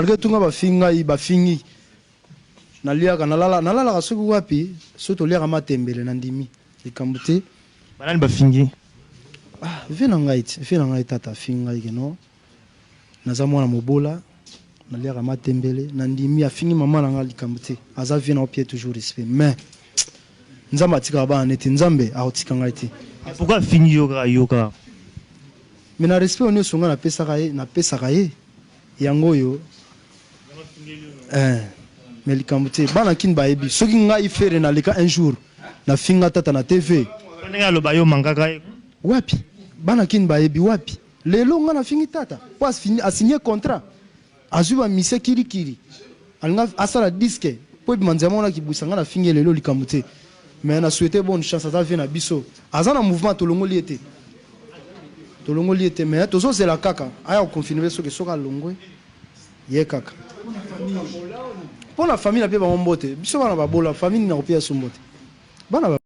Malgré tout bafingi naliaka nalala soki wapi soto liaka matembele nandimi likambuti banani bafingi vena ngai tata finga ikeno naza mwana mobola naliaka matembele nandimi afingi mama nanga likambuti aza vena opie toujours respect mais nzambe atika bana neti nzambe aotika ngai te. Pourquoi fingi yoka mais na respect on songa na pesaka ye yango yo mais likambuti bana kin ba ebi soki ngai fere na leka un jour na finga tata na TV ndenge lo bayo mangaka wapi bana kin ba ebi wapi lelo nga na fingi tata pas fini a signé contrat azuba mise kirikiri alnga asala disque po manzama ona kibusanga na fingi lelo likambuti mais na souhaité bonne chance à vient na biso azana mouvement tolongoli était mais tozo c'est la kaka aya confirmer ce que soka longwe ye kaka pour la famille la pe ba mbote biso bana ba bola famille na opia sombote bana